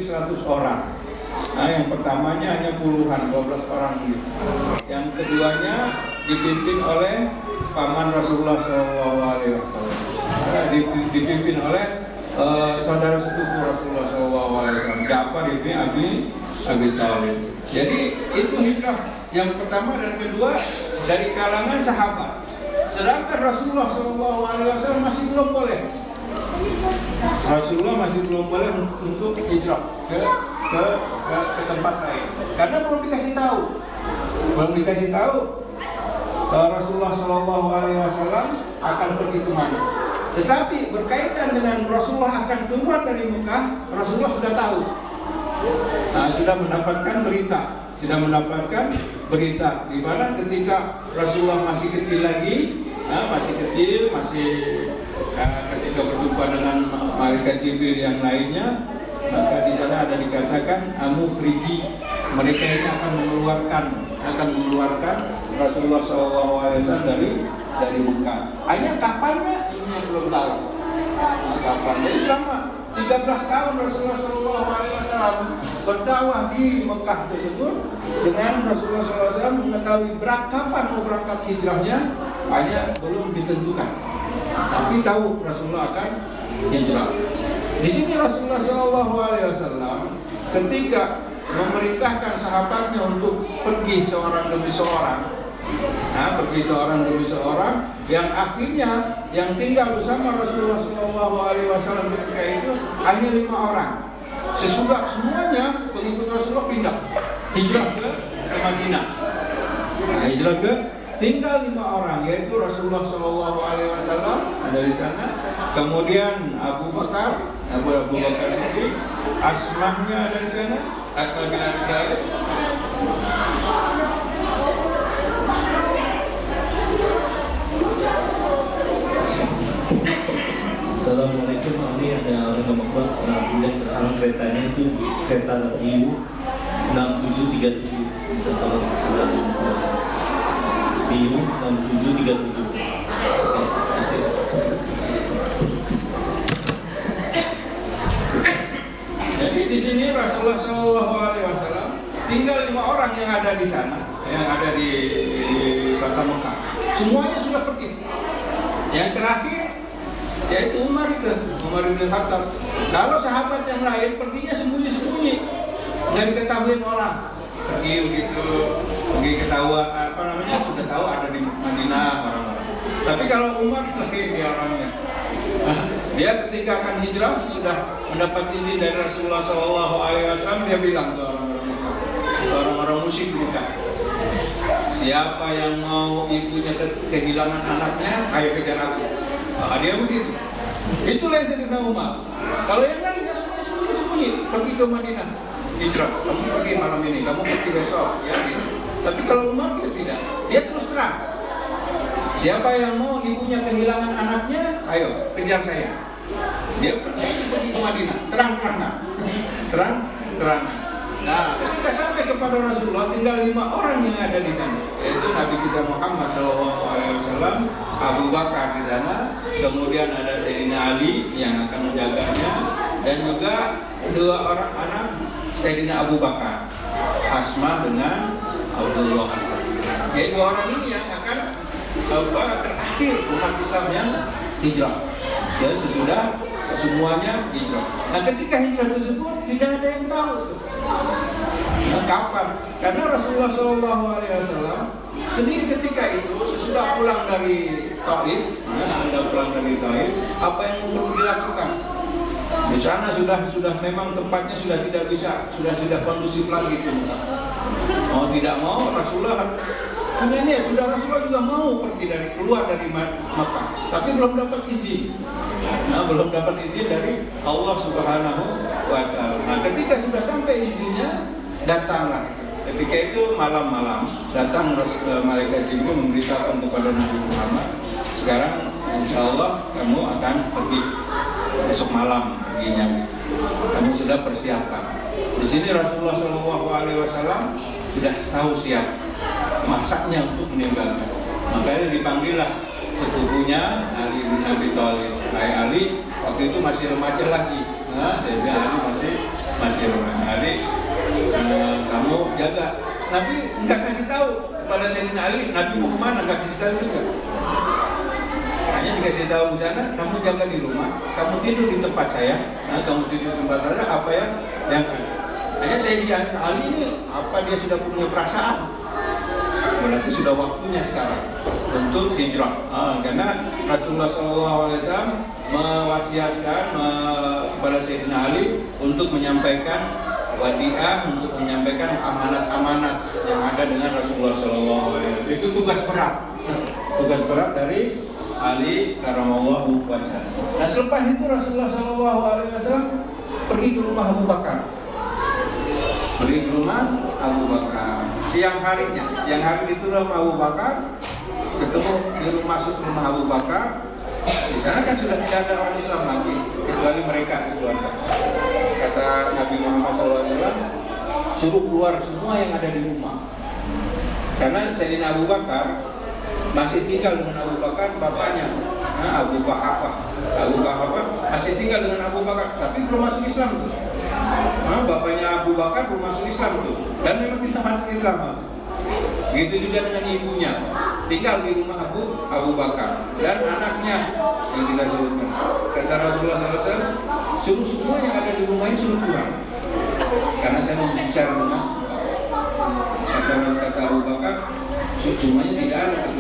lebih 100 orang. Nah, yang pertamanya hanya puluhan, 12 orang gitu. Yang keduanya dipimpin oleh paman Rasulullah SAW. Dipimpin oleh saudara sepupu Rasulullah SAW, Ja'far ibn Abi Thalib. Jadi itu hijrah yang pertama dan kedua dari kalangan sahabat. Sedangkan Rasulullah SAW masih belum boleh. Rasulullah masih belum boleh untuk hijrah ke tempat lain karena belum dikasih tahu Rasulullah SAW akan pergi kemana. Tetapi berkaitan dengan Rasulullah akan keluar dari Mekah, Rasulullah sudah tahu. Nah, sudah mendapatkan berita di mana ketika Rasulullah masih kecil lagi, ketika berjumpa dengan malaikat Jibril yang lainnya, maka di sana ada dikatakan amukhriji, mereka ini akan mengeluarkan Rasulullah SAW dari Mekah. Hanya kapannya ini yang belum tahu. Kapan? Jadi selama 13 tahun Rasulullah SAW berdakwah di Mekah tersebut, dengan Rasulullah SAW mengetahui kapan mau berangkat hijrahnya hanya belum ditentukan. Tapi tahu Rasulullah akan hijrah. Di sini Rasulullah SAW ketika memerintahkan sahabatnya untuk pergi seorang demi seorang, yang akhirnya yang tinggal bersama Rasulullah SAW ketika itu hanya 5 orang. Sesudah semuanya pengikut Rasulullah pindah hijrah ke Madinah. Hijrah ke tinggal 5 orang, yaitu Rasulullah SAW ada di sana, kemudian Abu Bakar Siddiq, Asmahnya ada di sana, Asma bin Abi Bakar. Assalamualaikum, ini ada orang ngomong yang terhalang keretanya itu kereta Iu 6737. Bisa tolong ulang. Iu 6737. Jadi di sini Rasulullah SAW tinggal 5 orang yang ada di sana, yang ada di kota Mekah. Semuanya sudah pergi. Yang terakhir yaitu Umar bin Khattab. Kalau sahabat yang lain perginya sembunyi-sembunyi, nggak diketahui orang. Pergi begitu, ketahuan sudah tahu ada di Madinah orang-orang. Tapi kalau Umar dia orangnya. Dia ketika akan hijrah sudah mendapat izin dari Rasulullah SAW. Dia bilang ke orang-orang musyrik Mekah, siapa yang mau ibunya kehilangan anaknya, ayo kejar aku. Dia begitu. Itulah yang Sayyidina Umar. Kalau yang lainnya semuanya sembunyi-sembunyi, pergi ke Madinah, hijrah. Kamu pergi malam ini, kamu pergi besok, ya gitu. Tapi kalau Umar dia tidak. Dia terus terang. Siapa yang mau ibunya kehilangan anaknya, ayo kejar saya. Dia pergi ke Madinah, terang-terangan. Terang-terangan. Nah, ketika sampai kepada Rasulullah, tinggal 5 orang yang ada di sana, yaitu Nabi kita Muhammad SAW, Abu Bakar di sana, kemudian ada Sayyidina Ali yang akan menjaganya, dan juga 2 orang anak Sayyidina Abu Bakar, Asma dengan Abdullah. Jadi 2 orang ini yang akan terakhir umat Islam yang hijrah. Ya, sesudah semuanya hijrah. Nah, ketika hijrah tersebut tidak ada yang tahu. Kapan? Karena Rasulullah SAW sendiri ketika itu sesudah pulang dari Taif, apa yang perlu dilakukan? Di sana sudah memang tempatnya sudah tidak bisa, sudah kondusif lagi. Mau tidak mau Rasulullah Rasulullah juga mau pergi keluar dari Makkah, tapi belum dapat izin. Belum dapat izin dari Allah Subhanahu wa Ta'ala. Nah, ketika sudah sampai izinnya, datanglah. Ketika itu malam-malam datang malaikat Jibril memberitakan kepada Nabi Muhammad, sekarang insya Allah kamu akan pergi besok malam perginya. Kamu sudah persiapkan. Di sini Rasulullah SAW sudah tahu siap masaknya untuk meninggalkan. Makanya dipanggillah sepupunya Ali bin Abi Thalib. Ali waktu itu masih remaja lagi. Jadi Ali masih remaja. Nabi nggak kasih tahu kepada Sayyidina Ali, Nabi mau kemana, nggak kasih tahu juga. Hanya dikasih tahu di sana, kamu jaga di rumah, kamu tidur di tempat saya, kamu tidur di tempat saya, apa yang hanya Sayyidina Ali ini, apa dia sudah punya perasaan? Berarti sudah waktunya sekarang untuk hijrah. Karena Rasulullah SAW mewasiatkan kepada Sayyidina Ali untuk menyampaikan wadiah, untuk menyampaikan amanat-amanat yang ada dengan Rasulullah SAW. Itu tugas berat dari Ali karamallahu wajhah. Nah, selepas itu Rasulullah SAW pergi ke rumah Abu Bakar. Siang hari itu rumah Abu Bakar, ketemu masuk rumah Abu Bakar. Di sana kan sudah tidak ada orang Islam lagi, kecuali mereka keluarga. Kata Nabi Muhammad SAW, suruh keluar semua yang ada di rumah. Karena Sayyidina Abu Bakar masih tinggal dengan Abu Bakar bapaknya, Abu Quhafah masih tinggal dengan Abu Bakar, tapi belum masuk Islam tuh. Bapaknya Abu Bakar belum masuk Islam tuh, dan memang tidak masuk Islam. Begitu juga dengan ibunya, tinggal di rumah Abu Bakar dan anaknya yang kita sebutkan. Kata Rasulullah SAW, suruh semua yang ada di rumah ini suruh keluar, karena saya mau bicara dengan. Kata Abu Bakar, semuanya tidak ada.